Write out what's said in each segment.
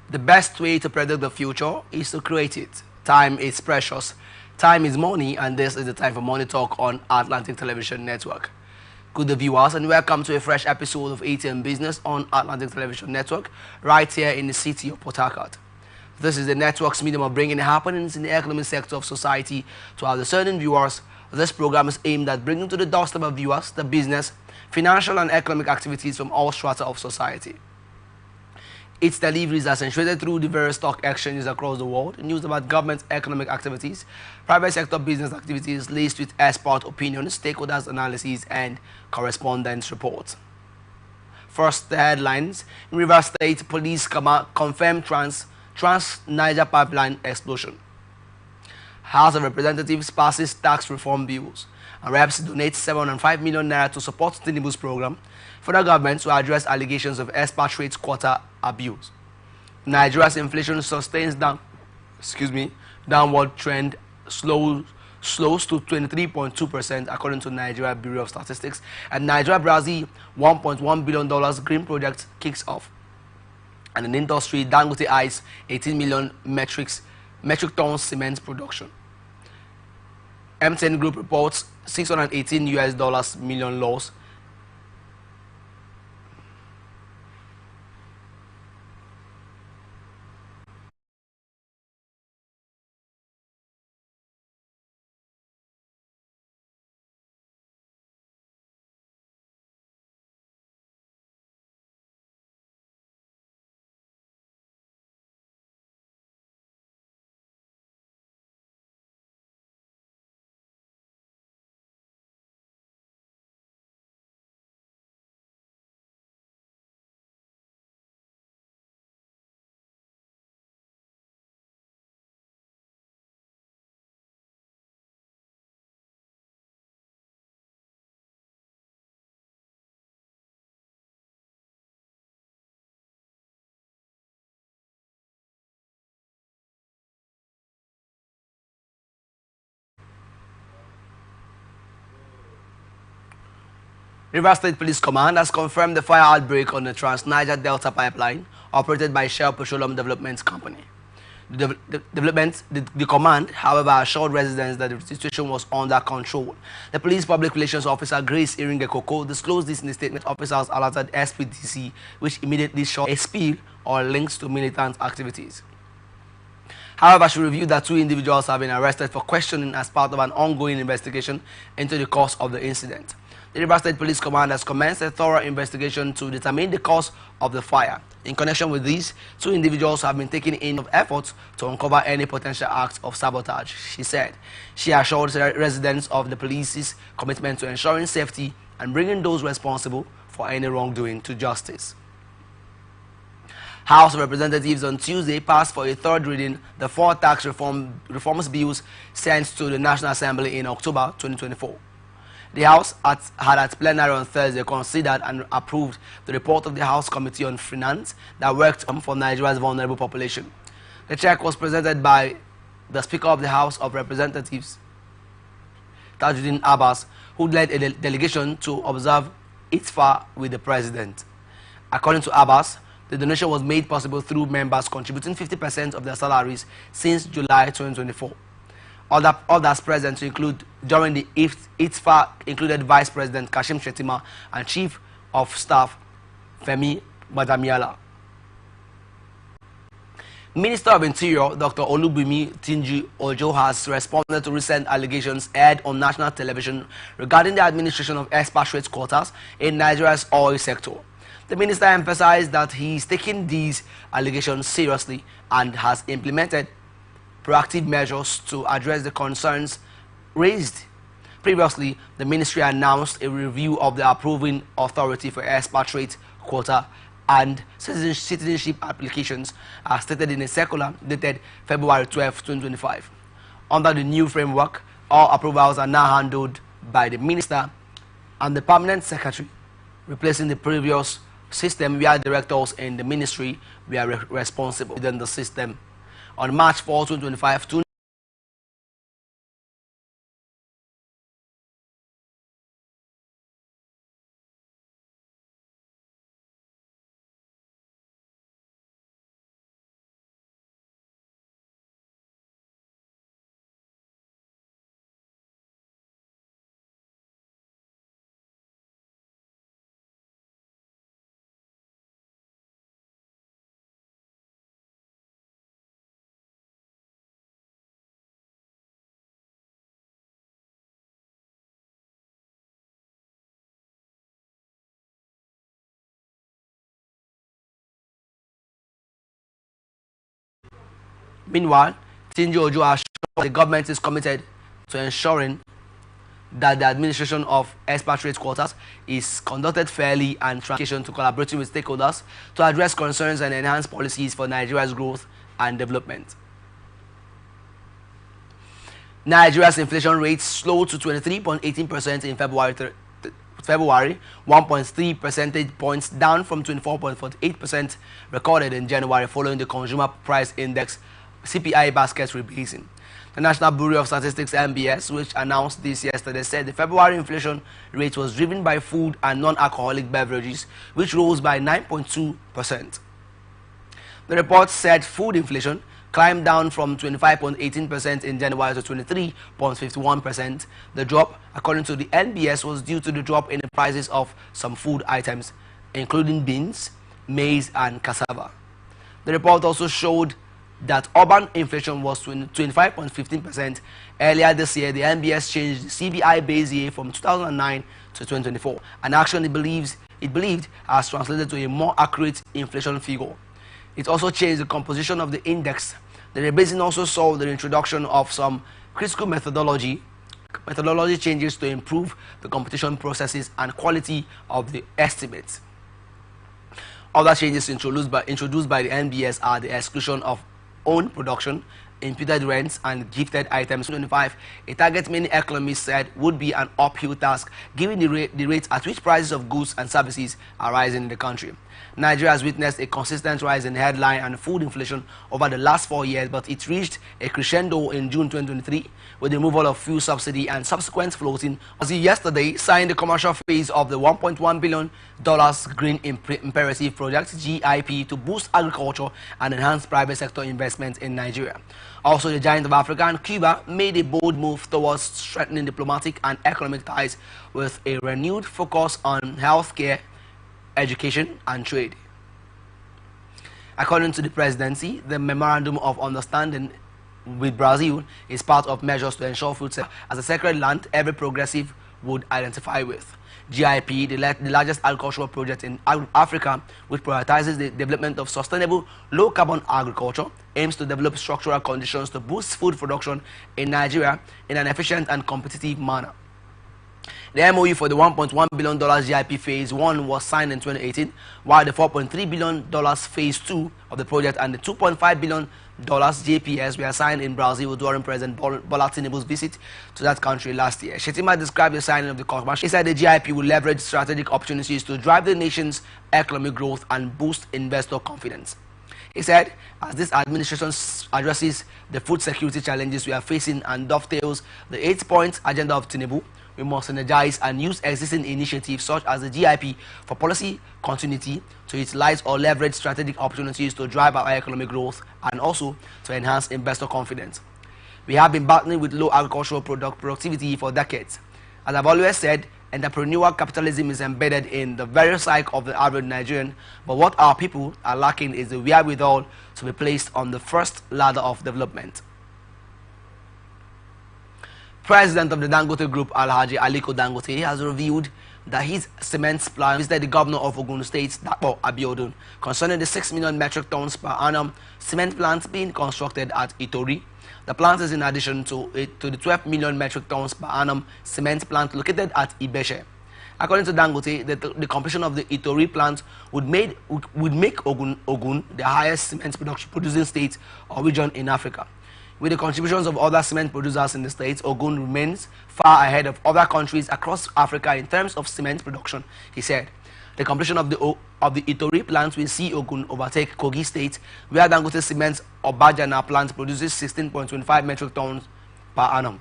The best way to predict the future is to create it. Time is precious. Time is money, and this is the time for Money Talk on Atlantic Television Network. Good day, viewers, and welcome to a fresh episode of ATM Business on Atlantic Television Network, right here in the city of Port Harcourt. This is the network's medium of bringing happenings in the economic sector of society to our discerning viewers. This program is aimed at bringing to the doorstep of viewers the business, financial, and economic activities from all strata of society. Its deliveries are accentuated through the various stock exchanges across the world, news about government economic activities, private sector business activities laced with expert opinions, stakeholders analyses, and correspondence reports. First, the headlines. In Rivers State, police confirm Trans-Niger pipeline explosion. House of Representatives passes tax reform bills, and reps donate 705 million naira to support Tinubu's program. Federal government to address allegations of expatriate quota abuse. Nigeria's inflation sustains downward trend, slows to 23.2% according to Nigeria Bureau of Statistics. And Nigeria Brazil $1.1 billion green project kicks off. And in industry, Dangote eyes 18 million metric tons cement production. M10 Group reports $618 million loss. Rivers State Police Command has confirmed the fire outbreak on the Trans-Niger Delta pipeline operated by Shell Petroleum Development Company. The command, however, assured residents that the situation was under control. The police public relations officer Grace Iringekoko disclosed this in a statement. Officers alerted SPDC, which immediately shot a spill or links to militant activities. However, she revealed that 2 individuals have been arrested for questioning as part of an ongoing investigation into the cause of the incident. The Rivers State Police Command has commenced a thorough investigation to determine the cause of the fire. In connection with this, 2 individuals have been taken in of efforts to uncover any potential acts of sabotage, she said. She assured residents of the police's commitment to ensuring safety and bringing those responsible for any wrongdoing to justice. House of Representatives on Tuesday passed for a third reading the 4 tax reforms bills sent to the National Assembly in October 2024. The House had at plenary on Thursday considered and approved the report of the House Committee on Finance that worked for Nigeria's vulnerable population. The check was presented by the Speaker of the House of Representatives, Tajuddin Abbas, who led a delegation to observe ITFA with the President. According to Abbas, the donation was made possible through members contributing 50% of their salaries since July 2024. Others present to include during the ITFA included Vice President Kashim Shettima and Chief of Staff Femi Badamiala. Minister of Interior Dr. Olubimi Tinju Ojo has responded to recent allegations aired on national television regarding the administration of expatriate quotas in Nigeria's oil sector. The minister emphasized that he is taking these allegations seriously and has implemented proactive measures to address the concerns raised. Previously, the ministry announced a review of the approving authority for expatriate quota and citizenship applications as stated in a circular dated February 12, 2025. Under the new framework, all approvals are now handled by the minister and the permanent secretary, replacing the previous system where directors in the ministry were responsible within the system. On March 4, 2025, Meanwhile, Tinjo Ojo assured the government is committed to ensuring that the administration of expatriate quotas is conducted fairly and transition to collaborating with stakeholders to address concerns and enhance policies for Nigeria's growth and development. Nigeria's inflation rate slowed to 23.18% in February, 1.3 percentage points down from 24.48% recorded in January following the Consumer Price Index CPI basket rebasing. The National Bureau of Statistics (NBS), which announced this yesterday, said the February inflation rate was driven by food and non-alcoholic beverages, which rose by 9.2%. The report said food inflation climbed down from 25.18% in January to 23.51%. The drop, according to the NBS, was due to the drop in the prices of some food items, including beans, maize, and cassava. The report also showed that urban inflation was 25.15%. Earlier this year, the NBS changed the CBI base year from 2009 to 2024, an action it believed has translated to a more accurate inflation figure. It also changed the composition of the index. The rebasing also saw the introduction of some critical methodology changes to improve the computation processes and quality of the estimates. Other changes introduced by the NBS are the exclusion of own production, imputed rents, and gifted items. 25, a target many economists said would be an uphill task given the rate at which prices of goods and services are rising in the country. Nigeria has witnessed a consistent rise in headline and food inflation over the last 4 years, but it reached a crescendo in June 2023 with the removal of fuel subsidy and subsequent floating. Yesterday signed the commercial phase of the $1.1 billion Green Imperative Project (GIP) to boost agriculture and enhance private sector investment in Nigeria. Also, the giant of Africa and Cuba made a bold move towards strengthening diplomatic and economic ties with a renewed focus on healthcare, education, and trade. According to the presidency, the memorandum of understanding with Brazil is part of measures to ensure food safety as a sacred land every progressive would identify with. GIP, the largest agricultural project in Africa, which prioritizes the development of sustainable, low-carbon agriculture, aims to develop structural conditions to boost food production in Nigeria in an efficient and competitive manner. The MOU for the $1.1 billion GIP Phase 1 was signed in 2018, while the $4.3 billion Phase 2 of the project and the $2.5 billion JPS were signed in Brazil during President Bola Tinubu's visit to that country last year. Shetima described the signing of the commercial. He said the GIP will leverage strategic opportunities to drive the nation's economic growth and boost investor confidence. He said, as this administration addresses the food security challenges we are facing and dovetails the 8-point agenda of Tinubu, we must energize and use existing initiatives such as the GIP for policy continuity to utilize or leverage strategic opportunities to drive our economic growth and also to enhance investor confidence. We have been battling with low agricultural productivity for decades. As I've always said, entrepreneurial capitalism is embedded in the very psyche of the average Nigerian, but what our people are lacking is the wherewithal to be placed on the first ladder of development. President of the Dangote Group, Alhaji Aliko Dangote, has revealed that his cement plant visited the governor of Ogun State, Dapo Abiodun, concerning the 6 million metric tons per annum cement plant being constructed at Itori. The plant is in addition to the 12 million metric tons per annum cement plant located at Ibeshe. According to Dangote, the completion of the Itori plant would make Ogun the highest cement producing state or region in Africa. With the contributions of other cement producers in the states, Ogun remains far ahead of other countries across Africa in terms of cement production, he said. The completion of the Itori plant will see Ogun overtake Kogi State, where Dangote Cement Obajana plant produces 16.25 metric tons per annum.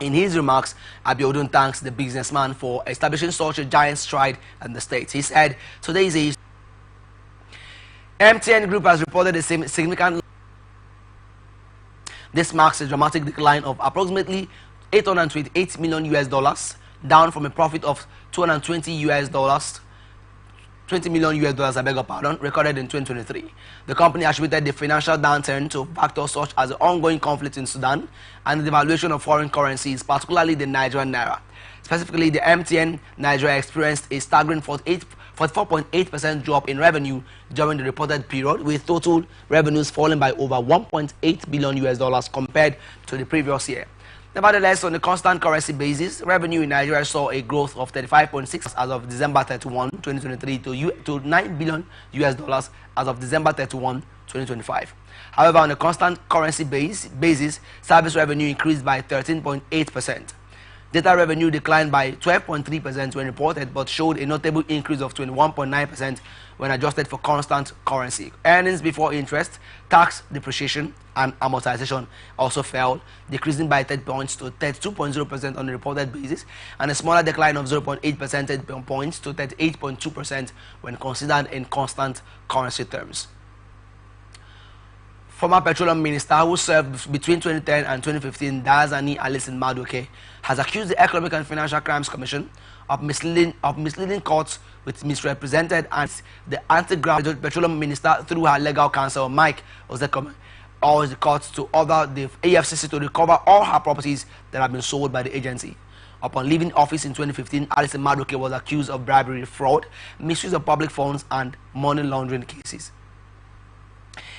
In his remarks, Abiodun thanks the businessman for establishing such a giant stride in the state. He said, today is a MTN Group has reported a significant. This marks a dramatic decline of approximately $828 million, down from a profit of $20 million, I beg your pardon, recorded in 2023. The company attributed the financial downturn to factors such as the ongoing conflict in Sudan and the devaluation of foreign currencies, particularly the Nigerian naira. Specifically, the MTN Nigeria experienced a staggering 44.8% drop in revenue during the reported period, with total revenues falling by over $1.8 billion compared to the previous year. Nevertheless, on a constant currency basis, revenue in Nigeria saw a growth of 35.6% as of December 31, 2023 to $9 billion as of December 31, 2025. However, on a constant currency basis, service revenue increased by 13.8%. Data revenue declined by 12.3% when reported, but showed a notable increase of 21.9% when adjusted for constant currency. Earnings before interest, tax, depreciation, and amortization also fell, decreasing by 10 points to 32.0% on a reported basis, and a smaller decline of 0.8 percentage points to 38.2% when considered in constant currency terms. Former Petroleum Minister who served between 2010 and 2015, Diazani Alison Madueke, has accused the Economic and Financial Crimes Commission of misleading courts with misrepresented and the anti-graft petroleum minister through her legal counsel Mike Ozekome urged the courts to order the EFCC to recover all her properties that have been sold by the agency. Upon leaving office in 2015, Alison Madueke was accused of bribery, fraud, misuse of public funds, and money laundering cases.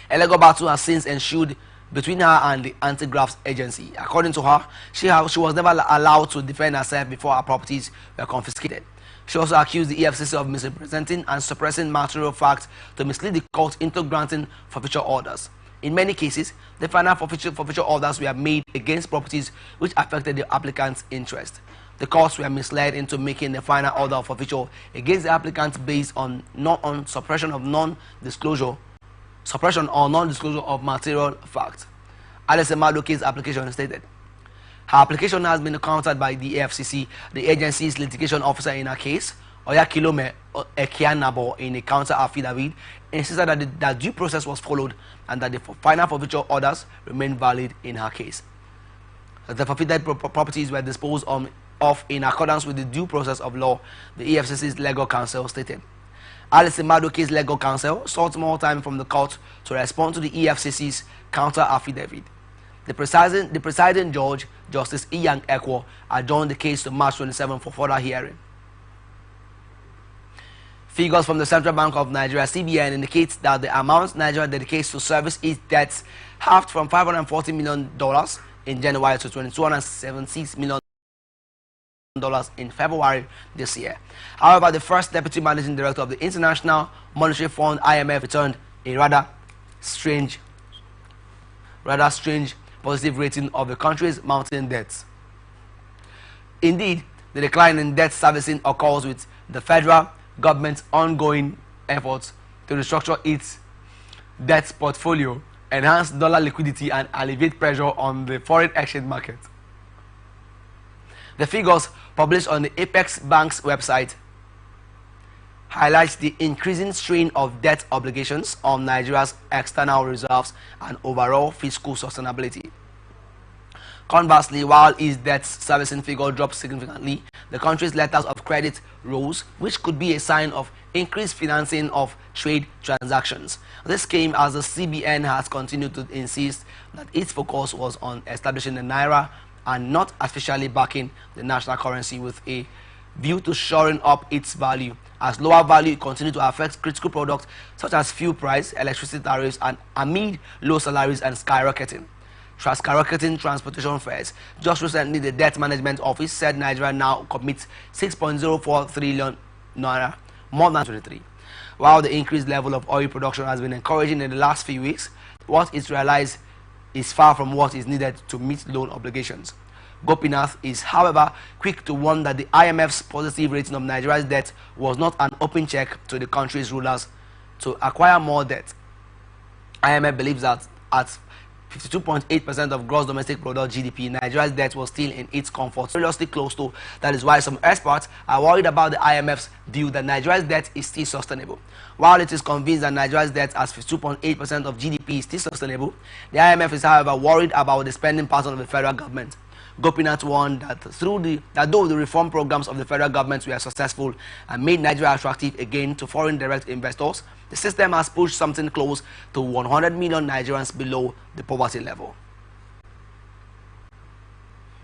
A legal battle has since ensued between her and the anti-graft agency. According to her, she was never allowed to defend herself before her properties were confiscated. She also accused the EFCC of misrepresenting and suppressing material facts to mislead the court into granting forfeiture orders. In many cases, the final forfeiture orders were made against properties which affected the applicant's interest. The courts were misled into making the final order of forfeiture against the applicant based on suppression or non-disclosure of material facts. Alison Madueke's application stated, her application has been countered by the AFCC, the agency's litigation officer in her case, Oyakilome Ekianabo, in a counter affidavit, insisted that the due process was followed and that the final forfeiture orders remained valid in her case. The forfeited properties were disposed of in accordance with the due process of law, the EFCC's legal counsel stated. Alison Madueke's legal counsel sought more time from the court to respond to the EFCC's counter affidavit. The presiding judge, Justice Iyang Ekwo, adjourned the case to March 27 for further hearing. Figures from the Central Bank of Nigeria (CBN) indicate that the amount Nigeria dedicates to service its debts halved from $540 million in January to $276 million in February this year. However, the first deputy managing director of the International Monetary Fund (IMF) returned a rather strange positive rating of the country's mounting debts. Indeed, the decline in debt servicing occurs with the federal government's ongoing efforts to restructure its debt portfolio, enhance dollar liquidity, and alleviate pressure on the foreign exchange market. The figures published on the Apex Bank's website highlights the increasing strain of debt obligations on Nigeria's external reserves and overall fiscal sustainability. Conversely, while its debt servicing figure dropped significantly, the country's letters of credit rose, which could be a sign of increased financing of trade transactions. This came as the CBN has continued to insist that its focus was on establishing the naira and not artificially backing the national currency with a view to shoring up its value, as lower value continued to affect critical products such as fuel price, electricity tariffs, and amid low salaries and skyrocketing transportation fares. Just recently, the Debt Management Office said Nigeria now commits 6.04 trillion naira, more than 23. While the increased level of oil production has been encouraging in the last few weeks, what is realized is far from what is needed to meet loan obligations. Gopinath is, however, quick to warn that the IMF's positive rating of Nigeria's debt was not an open check to the country's rulers to acquire more debt. IMF believes that at 52.8% of gross domestic product (GDP), Nigeria's debt was still in its comfort, seriously close to. That is why some experts are worried about the IMF's view that Nigeria's debt is still sustainable. While it is convinced that Nigeria's debt as 52.8% of GDP is still sustainable, the IMF is, however, worried about the spending pattern of the federal government. Gopinath warned that though the reform programs of the federal government were successful and made Nigeria attractive again to foreign direct investors, the system has pushed something close to 100 million Nigerians below the poverty level.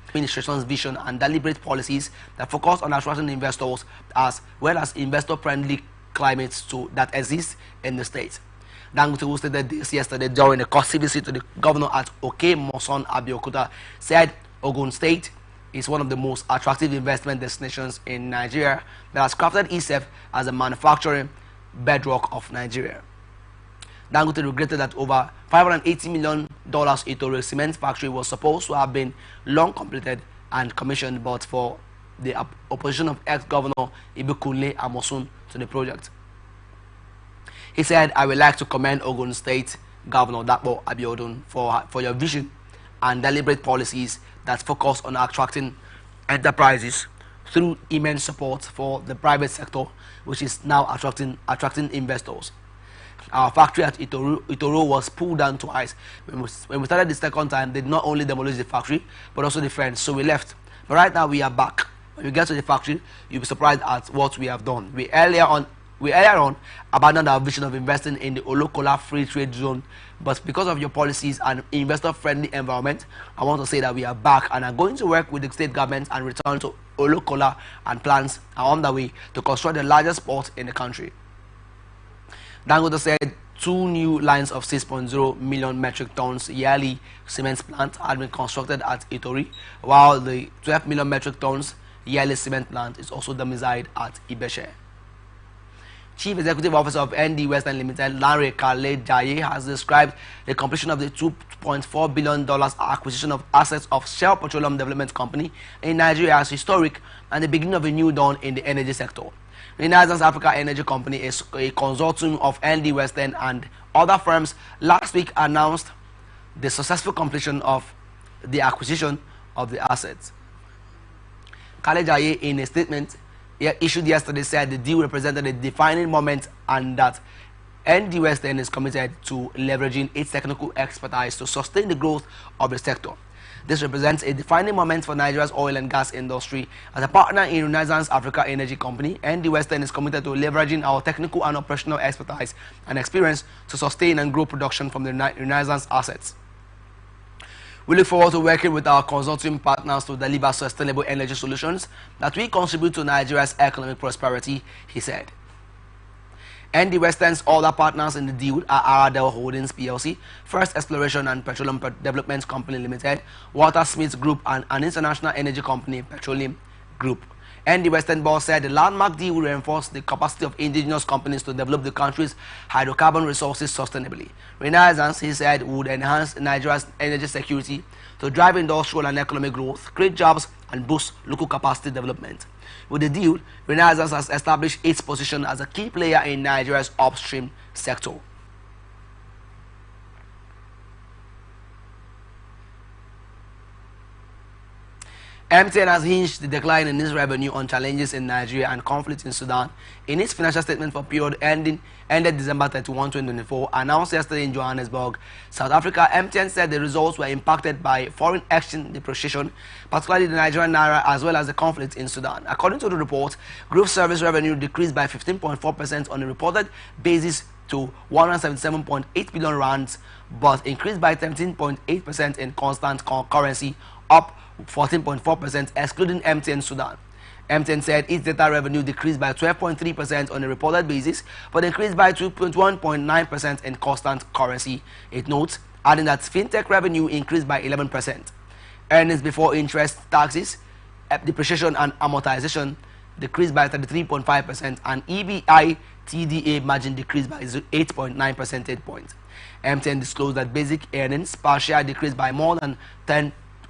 Administration's vision and deliberate policies that focus on attracting investors as well as investor-friendly climate that exists in the state. Dangote, stated this yesterday during a courtesy visit to the governor at Oke-Moson, Abeokuta, said Ogun State is one of the most attractive investment destinations in Nigeria that has crafted itself as a manufacturing bedrock of Nigeria. Dangote regretted that over $580 million Itori cement factory was supposed to have been long completed and commissioned, but for the opposition of ex-governor Ibikunle Amosun to the project. He said, "I would like to commend Ogun State Governor Dapo Abiodun for your vision and deliberate policies that focus on attracting enterprises through immense support for the private sector, which is now attracting investors. Our factory at Itoro was pulled down twice. When we started the second time, they did not only demolish the factory, but also the fence, so we left. But right now we are back. When you get to the factory, you'll be surprised at what we have done. We earlier on abandoned our vision of investing in the Olokola free trade zone, but because of your policies and investor-friendly environment, I want to say that we are back and are going to work with the state government and return to Olokola, and plans are on the way to construct the largest port in the country." Dangote said 2 new lines of 6.0 million metric tons yearly cement plant had been constructed at Itori, while the 12 million metric tons yearly cement plant is also domiciled at Ibeshe. Chief Executive Officer of ND Western Limited, Larry Kale-Jaye, has described the completion of the $2.4 billion acquisition of assets of Shell Petroleum Development Company in Nigeria as historic and the beginning of a new dawn in the energy sector. Renaissance Africa Energy Company is a consortium of ND Western and other firms last week announced the successful completion of the acquisition of the assets. Kale-Jaye, in a statement issued yesterday, said the deal represented a defining moment and that ND Western is committed to leveraging its technical expertise to sustain the growth of the sector. This represents a defining moment for Nigeria's oil and gas industry. As a partner in Renaissance Africa Energy Company, ND Western is committed to leveraging our technical and operational expertise and experience to sustain and grow production from the Renaissance assets. We look forward to working with our consortium partners to deliver sustainable energy solutions that will contribute to Nigeria's economic prosperity, he said. ND Western's other partners in the deal are Aradel Holdings PLC, First Exploration and Petroleum Development Company Limited, Walter Smith Group, and an international energy company, Petroleum Group. ND Western boss said the landmark deal will reinforce the capacity of indigenous companies to develop the country's hydrocarbon resources sustainably. Renaissance, he said, would enhance Nigeria's energy security to drive industrial and economic growth, create jobs, and boost local capacity development. With the deal, Renaissance has established its position as a key player in Nigeria's upstream sector. MTN has hinged the decline in its revenue on challenges in Nigeria and conflict in Sudan. In its financial statement for period ended December 31, 2024, announced yesterday in Johannesburg, South Africa, MTN said the results were impacted by foreign exchange depreciation, particularly the Nigerian naira, as well as the conflict in Sudan. According to the report, group service revenue decreased by 15.4% on a reported basis to 177.8 billion rands, but increased by 17.8% in constant currency, up 14.4% excluding MTN Sudan. MTN said its data revenue decreased by 12.3% on a reported basis, but increased by 21.9% in constant currency. It notes, adding that fintech revenue increased by 11%. Earnings before interest, taxes, depreciation and amortization decreased by 33.5%, and EBITDA margin decreased by 8.9 percentage points. MTN disclosed that basic earnings per share decreased by more than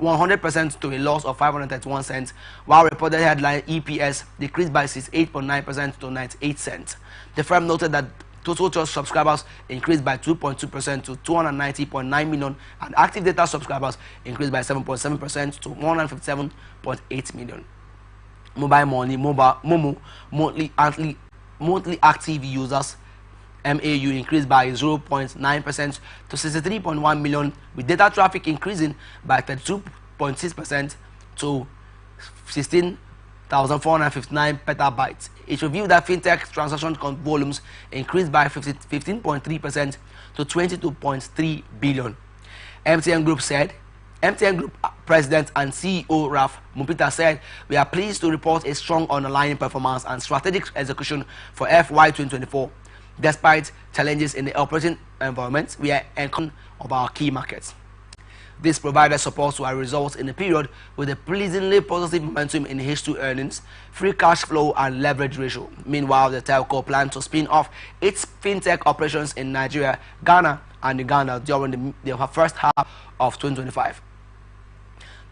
100% to a loss of 531 cents, while reported headline EPS decreased by 68.9% to 98 cents. The firm noted that total trust subscribers increased by 2.2% to 290.9 million, and active data subscribers increased by 7.7% to 157.8 million. Mobile money, Momo, monthly active users MAU increased by 0.9% to 63.1 million, with data traffic increasing by 32.6% to 16,459 petabytes. It revealed that fintech transaction volumes increased by 15.3% to 22.3 billion. MTN Group said MTN Group President and CEO Ralph Mupita said, "We are pleased to report a strong underlying performance and strategic execution for FY 2024. Despite challenges in the operating environment, we are encountering of our key markets. This provided support to our results in the period with a pleasingly positive momentum in H2 earnings, free cash flow and leverage ratio. Meanwhile, the telco planned to spin off its fintech operations in Nigeria, Ghana and Uganda during the first half of 2025.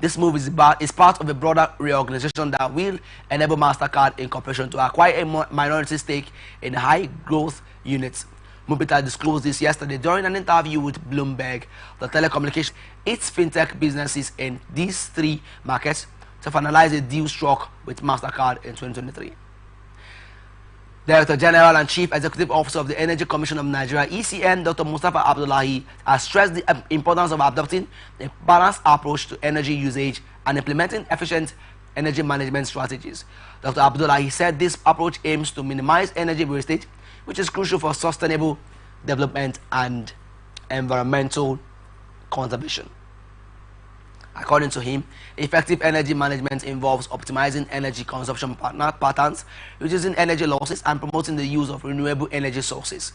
This move is part of a broader reorganization that will enable MasterCard Incorporation to acquire a minority stake in high-growth units. Mupita disclosed this yesterday during an interview with Bloomberg. The telecommunication its fintech businesses in these three markets to finalize a deal struck with MasterCard in 2023. Director General and Chief Executive Officer of the Energy Commission of Nigeria, ECN, Dr. Mustafa Abdullahi, has stressed the importance of adopting a balanced approach to energy usage and implementing efficient energy management strategies. Dr. Abdullahi said this approach aims to minimize energy wastage, which is crucial for sustainable development and environmental conservation. According to him, effective energy management involves optimizing energy consumption patterns, reducing energy losses, and promoting the use of renewable energy sources.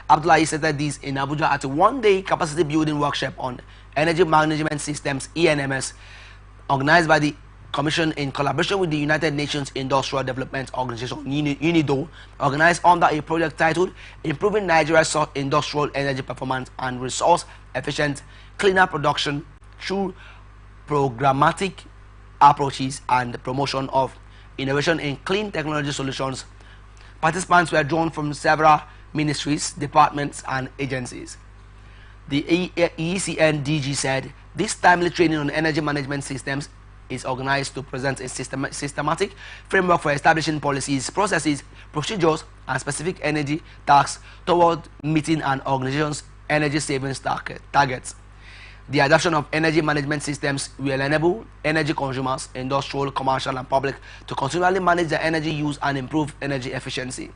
Abdullahi said that this in Abuja at a one-day capacity building workshop on energy management systems (ENMS), organized by the Commission in collaboration with the United Nations Industrial Development Organization (UNIDO), organized under a project titled "Improving Nigeria's Industrial Energy Performance and Resource Efficient Cleaner Production Through Programmatic Approaches and Promotion of Innovation in Clean Technology Solutions." Participants were drawn from several ministries, departments, and agencies. The ECN DG said this timely training on energy management systems is organized to present a systematic framework for establishing policies, processes, procedures, and specific energy tasks toward meeting an organization's energy savings targets. The adoption of energy management systems will enable energy consumers, industrial, commercial, and public to continually manage their energy use and improve energy efficiency.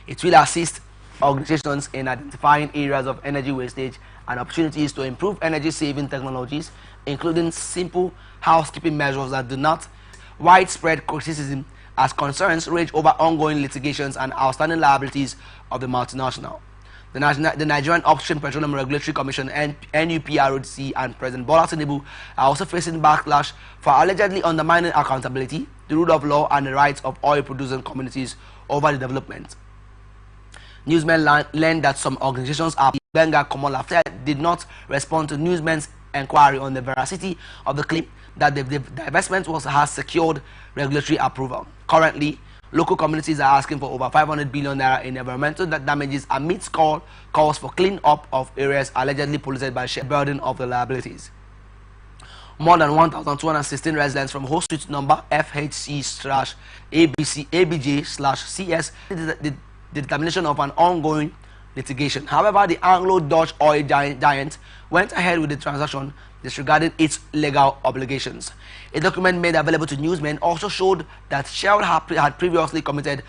It will assist organizations in identifying areas of energy wastage and opportunities to improve energy-saving technologies, including simple housekeeping measures that do not widespread criticism as concerns rage over ongoing litigations and outstanding liabilities of the multinational. The Nigerian Upstream Petroleum Regulatory Commission (NUPRC) and President Bola Tinubu are also facing backlash for allegedly undermining accountability, the rule of law, and the rights of oil-producing communities over the development. Newsmen learned that some organizations are Benga Komolafte did not respond to newsmen's inquiry on the veracity of the claim that the divestment has secured regulatory approval. Currently, local communities are asking for over 500 billion naira in environmental damages amidst calls for clean up of areas allegedly polluted by the burden of the liabilities. More than 1,216 residents from host street number FHC/ABJ/CS the determination of an ongoing litigation. However, the Anglo-Dutch oil giant went ahead with the transaction, disregarding its legal obligations. A document made available to newsmen also showed that Shell had previously committed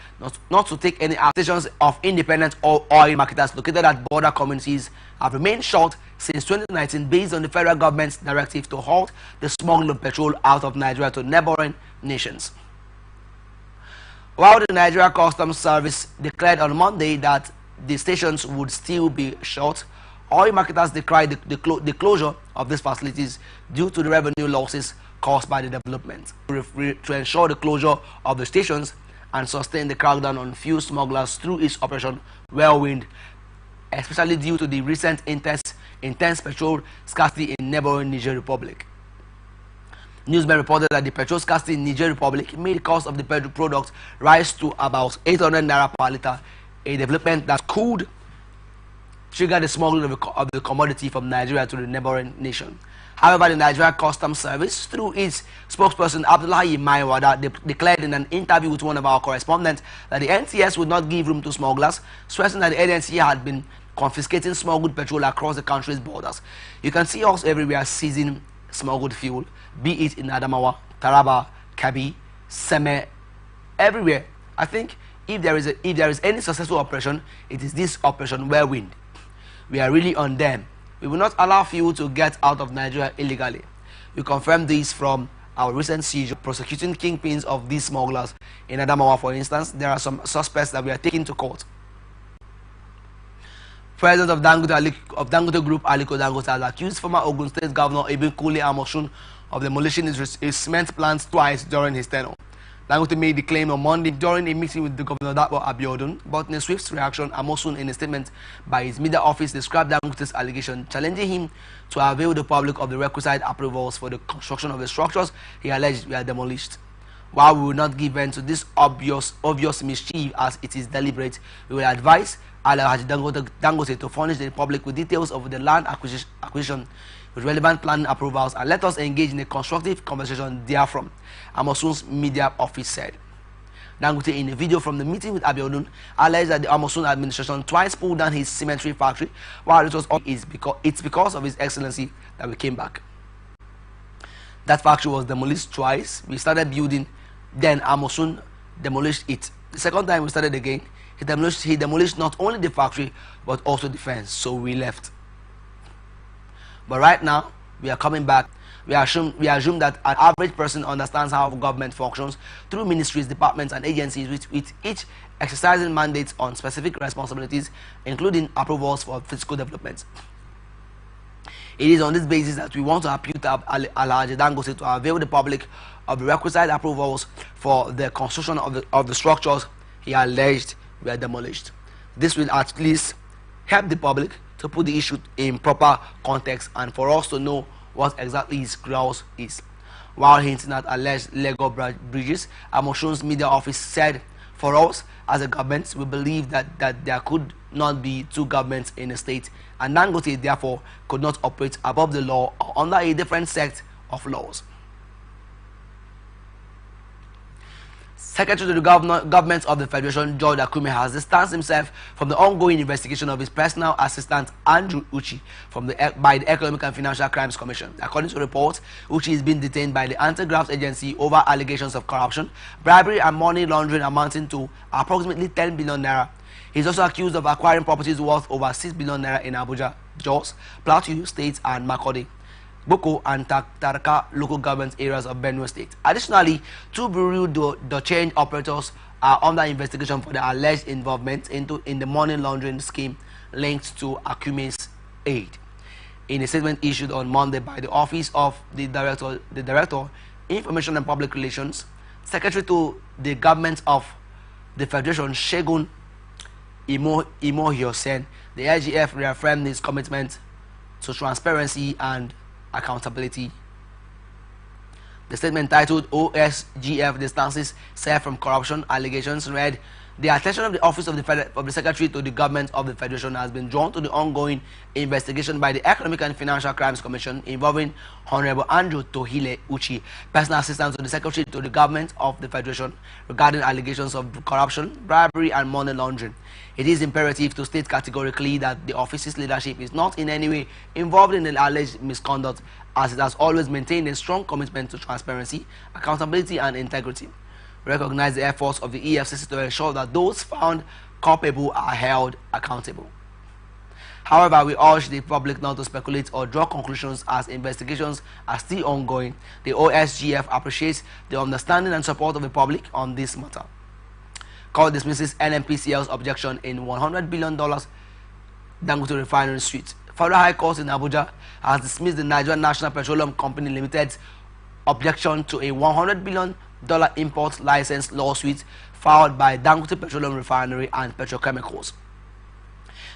not to take any actions of independent oil marketers located at border communities have remained short since 2019 based on the federal government's directive to halt the smuggling of petrol out of Nigeria to neighboring nations. While the Nigeria Customs Service declared on Monday that the stations would still be shut, oil marketers decried the closure of these facilities due to the revenue losses caused by the development. To ensure the closure of the stations and sustain the crackdown on fuel smugglers through its operation Whirlwind, especially due to the recent intense petrol scarcity in neighboring Niger Republic. Newsmen reported that the petrol scarcity in Niger Republic made the cost of the petrol product rise to about 800 naira per litre, a development that could trigger the smuggling of the commodity from Nigeria to the neighboring nation. However, the Nigeria Customs Service, through its spokesperson Abdullahi Maiwada, declared in an interview with one of our correspondents that the NTS would not give room to smugglers, stressing that the agency had been confiscating smuggled petrol across the country's borders. You can see us everywhere seizing smuggled fuel, be it in Adamawa, Taraba, Kabi, Seme, everywhere. I think if there is any successful operation, it is this operation Whirlwind. We are really on them. We will not allow fuel to get out of Nigeria illegally. We confirmed this from our recent seizure prosecuting kingpins of these smugglers. In Adamawa, for instance, there are some suspects that we are taking to court. President of Dangote Group, Aliko Dangote, has accused former Ogun State Governor Ibn Kule Amosun of demolishing his cement plants twice during his tenure. Dangote made the claim on Monday during a meeting with the Governor Dapo Abiodun, but in a swift reaction, Amosun, in a statement by his media office, described Dangote's allegation, challenging him to avail the public of the requisite approvals for the construction of the structures he alleged were demolished. While we will not give in to this obvious mischief as it is deliberate, we will advise Alhaji Dangote to furnish the public with details of the land acquisition with relevant planning approvals and let us engage in a constructive conversation therefrom, Amosun's media office said. Dangote, in a video from the meeting with Abiodun, alleged that the Amosun administration twice pulled down his cemetery factory, while it was it's because of His Excellency that we came back. That factory was demolished twice. We started building, then Amosun demolished it. The second time we started again, he demolished not only the factory but also the fence, so we left. But right now, we are coming back. We assume that an average person understands how government functions through ministries, departments, and agencies, with each exercising mandates on specific responsibilities, including approvals for physical development. It is on this basis that we want to appeal to Alhaji Dangote to avail the public of the requisite approvals for the construction of the structures he alleged were demolished. This will at least help the public to put the issue in proper context and for us to know what exactly his grouse is. While hinting at alleged Lego bridges, Amosun's media office said, for us as a government, we believe that there could not be two governments in a state, and Dangote therefore could not operate above the law or under a different set of laws. Secretary to the Government of the Federation, George Akume, has distanced himself from the ongoing investigation of his personal assistant, Andrew Uchi, by the Economic and Financial Crimes Commission. According to reports, Uchi is being detained by the Anti-Graft Agency over allegations of corruption, bribery, and money laundering amounting to approximately 10 billion naira. He is also accused of acquiring properties worth over 6 billion naira in Abuja, Jos, Plateau State, and Makurdi, Boko, and Tarka local government areas of Benue State. Additionally, two Bureau de Change operators are under investigation for their alleged involvement in the money laundering scheme linked to Akume's aid. In a statement issued on Monday by the Office of the Director, Information and Public Relations, Secretary to the Government of the Federation, Shegun Imo-Hyosen, the IGF reaffirmed his commitment to transparency and accountability. The statement titled OSGF Distances Self from Corruption Allegations read, the attention of the Office of the Secretary to the Government of the Federation has been drawn to the ongoing investigation by the Economic and Financial Crimes Commission involving Honorable Andrew Tohile Uchi, personal assistant to the Secretary to the Government of the Federation, regarding allegations of corruption, bribery, and money laundering. It is imperative to state categorically that the office's leadership is not in any way involved in the alleged misconduct, as it has always maintained a strong commitment to transparency, accountability, and integrity. Recognize the efforts of the EFCC to ensure that those found culpable are held accountable. However, we urge the public not to speculate or draw conclusions as investigations are still ongoing. The OSGF appreciates the understanding and support of the public on this matter. Court dismisses NNPCL's objection in $100 billion Dangote refinery suit. Federal High Court in Abuja has dismissed the Nigerian National Petroleum Company Limited's objection to a $100 billion import license lawsuit filed by Dangote Petroleum Refinery and Petrochemicals.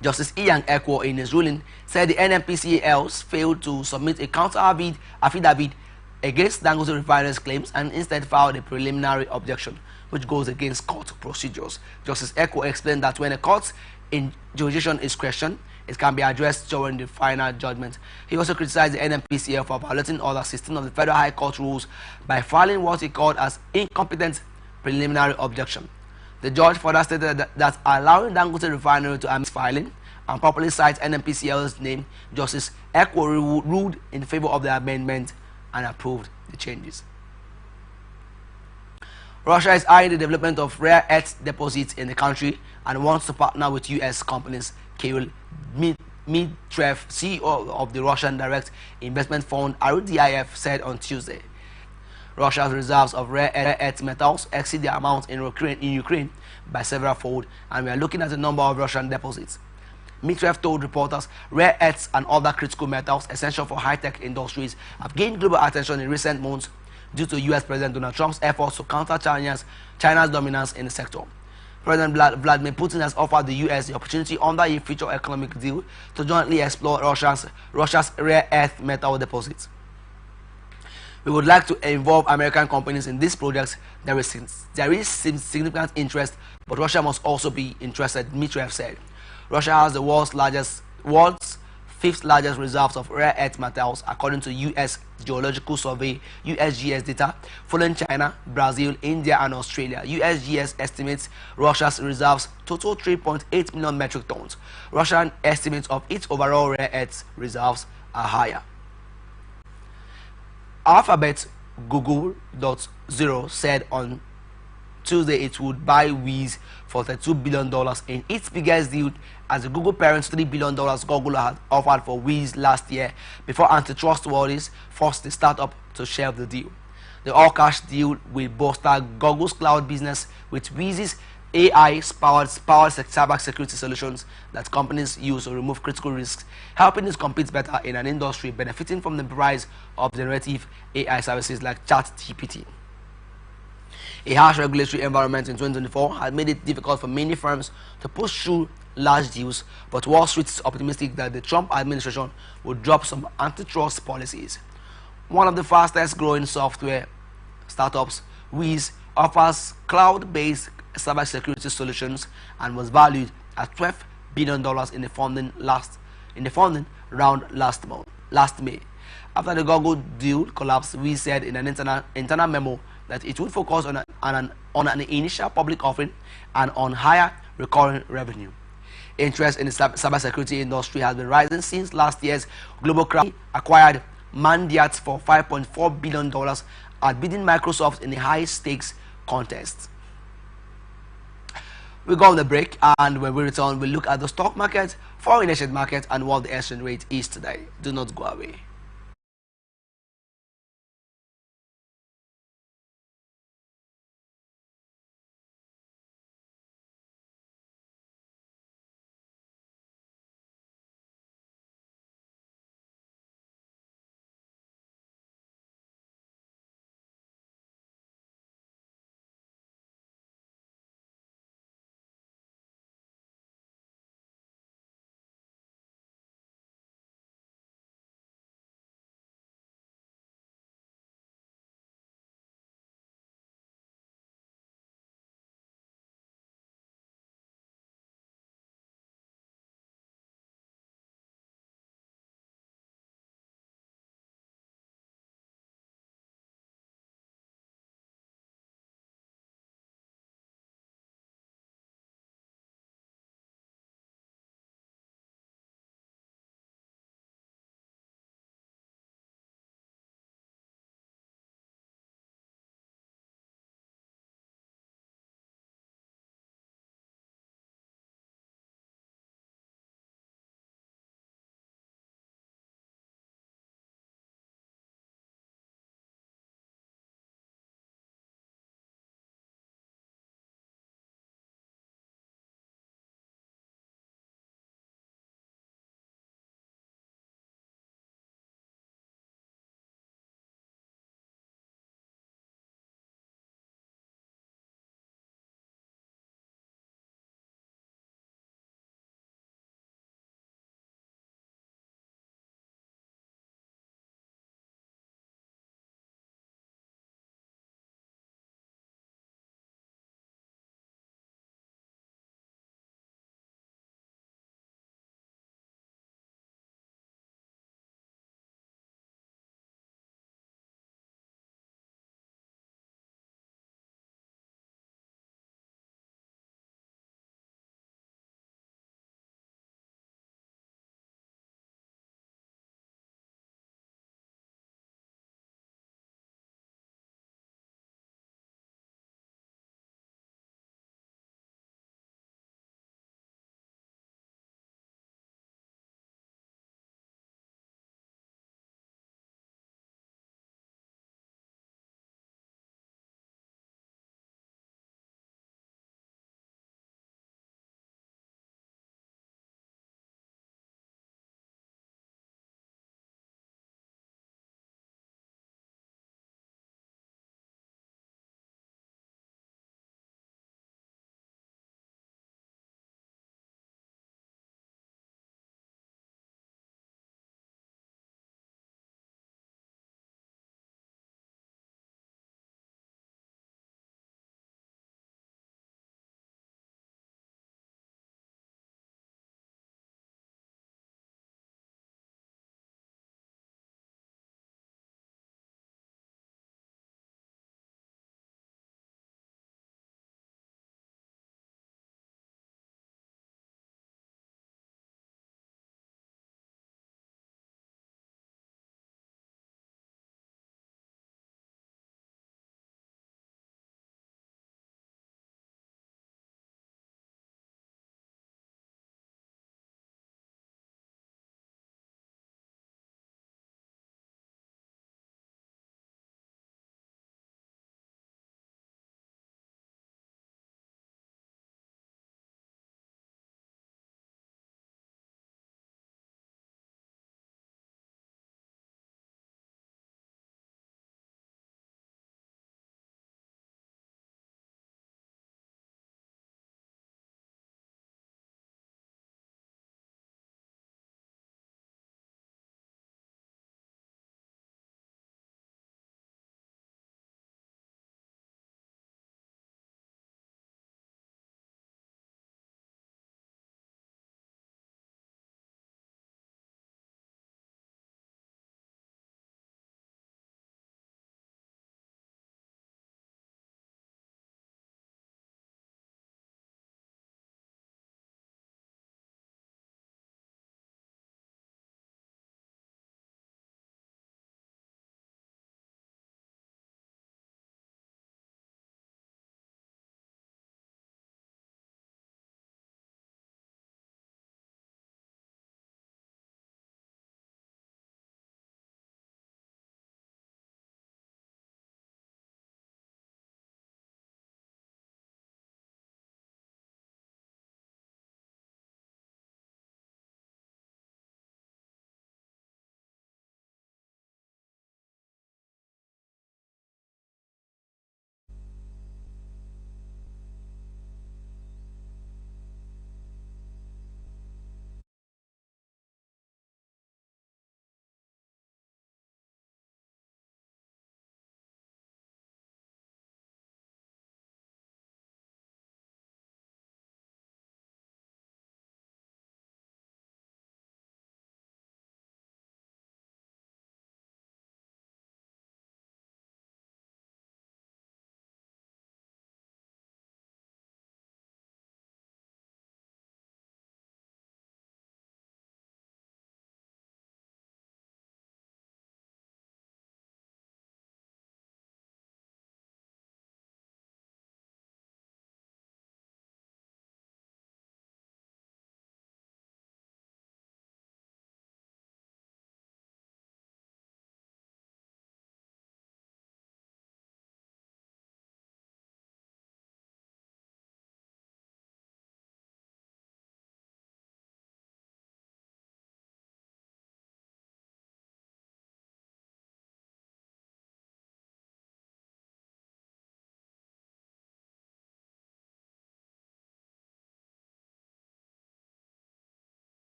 Justice Ian Ekwo, in his ruling, said the NNPCLs failed to submit a counter affidavit against Dangote Refinery's claims and instead filed a preliminary objection, which goes against court procedures. Justice Ekwo explained that when a court's jurisdiction is questioned, it can be addressed during the final judgment. He also criticized the NNPCL for violating Order 16 of the Federal High Court rules by filing what he called as incompetent preliminary objection. The judge further stated that allowing Dangote Refinery to amend filing and properly cite NNPCL's name, Justice Ekwo ruled in favor of the amendment and approved the changes. Russia is eyeing the development of rare earth deposits in the country and wants to partner with U.S. companies Kale Dmitriev, CEO of the Russian Direct Investment Fund RDIF, said on Tuesday. Russia's reserves of rare earth metals exceed the amount in Ukraine by several fold, and we are looking at a number of Russian deposits. Dmitriev told reporters rare earths and other critical metals essential for high-tech industries have gained global attention in recent months due to US President Donald Trump's efforts to counter China's dominance in the sector. President Vladimir Putin has offered the US the opportunity under a future economic deal to jointly explore Russia's rare earth metal deposits. We would like to involve American companies in these projects. There is significant interest, but Russia must also be interested, Dmitriev said. Russia has the world's fifth largest reserves of rare earth metals, according to U.S. Geological Survey (USGS) data, following China, Brazil, India, and Australia. USGS estimates Russia's reserves total 3.8 million metric tons. Russian estimates of its overall rare earth reserves are higher. Alphabet Google.0 said on Tuesday it would buy Wiz for $32 billion in its biggest deal, as the Google parent's $3 billion Google had offered for Wiz last year before antitrust worries forced the startup to shelve the deal. The all-cash deal will bolster Google's cloud business, with Wiz's AI-powered cybersecurity solutions that companies use to remove critical risks, helping it compete better in an industry benefiting from the rise of generative AI services like ChatGPT. A harsh regulatory environment in 2024 had made it difficult for many firms to push through large deals, but Wall Street is optimistic that the Trump administration will drop some antitrust policies. One of the fastest growing software startups, Wiz, offers cloud-based cybersecurity solutions and was valued at $12 billion in the funding round last May. After the Google deal collapsed, Wiz said in an internal memo that it would focus on an initial public offering and on higher recurring revenue. Interest in the cybersecurity industry has been rising since last year's global crash acquired Mandiant for $5.4 billion at beating Microsoft in a high-stakes contest. We go on the break, and when we return, we'll look at the stock market, foreign exchange market, and what the exchange rate is today. Do not go away.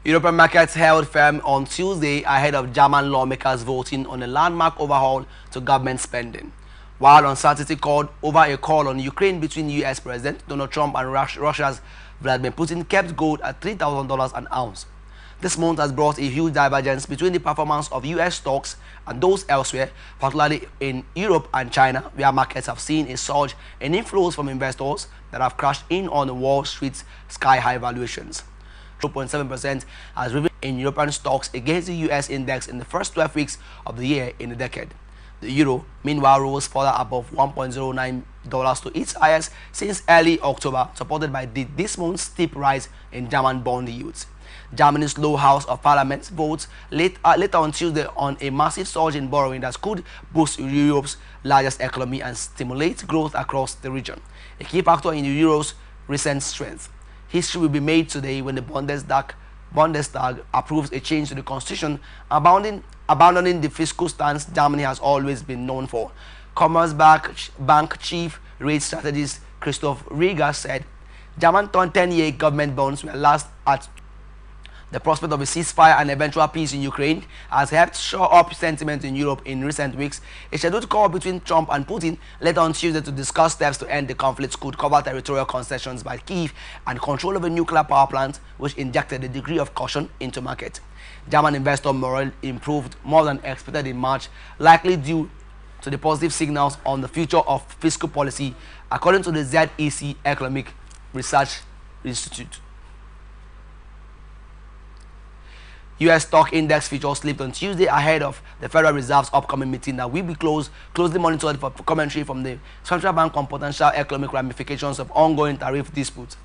European markets held firm on Tuesday ahead of German lawmakers voting on a landmark overhaul to government spending, while uncertainty called over a call on Ukraine between U.S. President Donald Trump and Russia's Vladimir Putin kept gold at $3,000 an ounce. This month has brought a huge divergence between the performance of U.S. stocks and those elsewhere, particularly in Europe and China, where markets have seen a surge in inflows from investors that have crashed in on Wall Street's sky-high valuations. 2.7% has risen in European stocks against the U.S. index in the first 12 weeks of the year in a decade. The euro, meanwhile, rose further above $1.09 to its highest since early October, supported by this month's steep rise in German bond yields. Germany's low house of parliament votes later on Tuesday on a massive surge in borrowing that could boost Europe's largest economy and stimulate growth across the region, a key factor in the euro's recent strength. History will be made today when the Bundestag approves a change to the constitution abandoning the fiscal stance Germany has always been known for. Commerzbank chief rate strategist Christoph Rieger said German 10-year government bonds were last at the prospect of a ceasefire and eventual peace in Ukraine has helped shore up sentiment in Europe in recent weeks. A scheduled call between Trump and Putin later on Tuesday to discuss steps to end the conflict could cover territorial concessions by Kyiv and control of a nuclear power plant, which injected a degree of caution into market. German investor morale improved more than expected in March, likely due to the positive signals on the future of fiscal policy, according to the ZEC Economic Research Institute. U.S. stock index futures slipped on Tuesday ahead of the Federal Reserve's upcoming meeting that will be closely monitored for commentary from the central bank on potential economic ramifications of ongoing tariff disputes.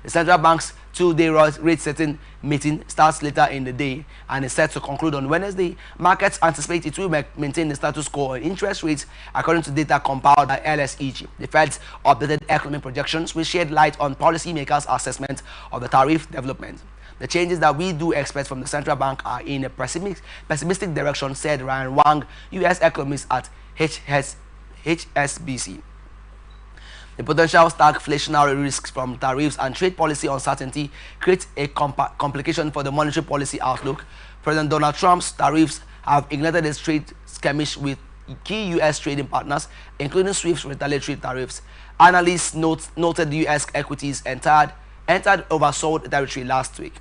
The central bank's two-day rate-setting meeting starts later in the day and is set to conclude on Wednesday. Markets anticipate it will maintain the status quo on interest rates, according to data compiled by LSEG. The Fed's updated economic projections will shed light on policymakers' assessment of the tariff development. The changes that we do expect from the central bank are in a pessimistic direction, said Ryan Wang, U.S. economist at HSBC. The potential stagflationary risks from tariffs and trade policy uncertainty create a complication for the monetary policy outlook. President Donald Trump's tariffs have ignited a trade skirmish with key U.S. trading partners, including Swift's retaliatory tariffs. Analysts noted the U.S. equities entered oversold territory last week.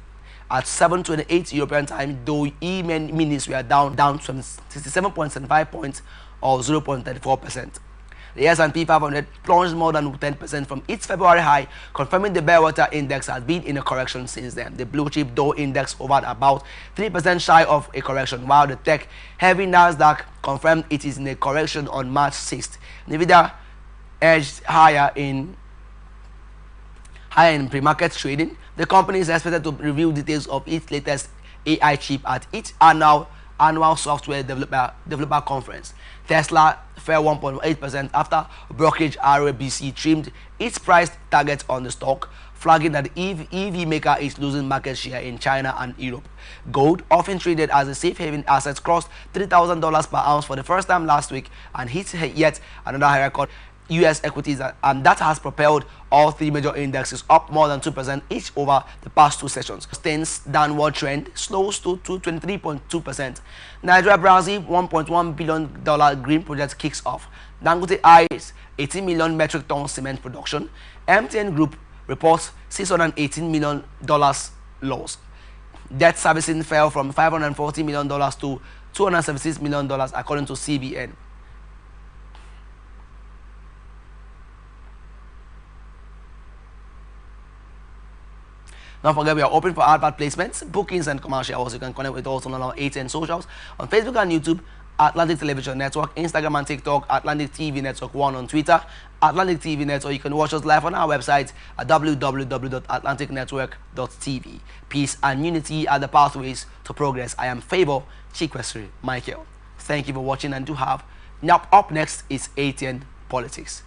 At 7:28 European time, though E-minis were down from 67.75 points or 0.34%. The S&P 500 plunged more than 10% from its February high, confirming the Bellwether index has been in a correction since then. The blue chip Dow index hovered about 3% shy of a correction, while the tech-heavy Nasdaq confirmed it is in a correction on March 6th. Nvidia edged higher in pre-market trading. The company is expected to reveal details of its latest AI chip at its annual software developer conference. Tesla fell 1.8% after brokerage RBC trimmed its price target on the stock, flagging that the EV maker is losing market share in China and Europe. Gold, often traded as a safe haven asset, crossed $3,000 per ounce for the first time last week and hit yet another high record. U.S. equities, and that has propelled all three major indexes up more than 2% each over the past two sessions. Sustains downward trend slows to 23.2%. Nigeria Brazil $1.1 billion green project kicks off. Dangote eyes 18 million metric ton cement production. MTN Group reports $618 million loss. Debt servicing fell from $540 million to $276 million, according to CBN. Don't forget, we are open for advert placements, bookings, and commercials. You can connect with us on our ATN socials on Facebook and YouTube, Atlantic Television Network, Instagram and TikTok, Atlantic TV Network 1 on Twitter, Atlantic TV Network. You can watch us live on our website at www.atlanticnetwork.tv. Peace and unity are the pathways to progress. I am Favor Chikwesiri Michael. Thank you for watching, and do have. Now, up next is ATN Politics.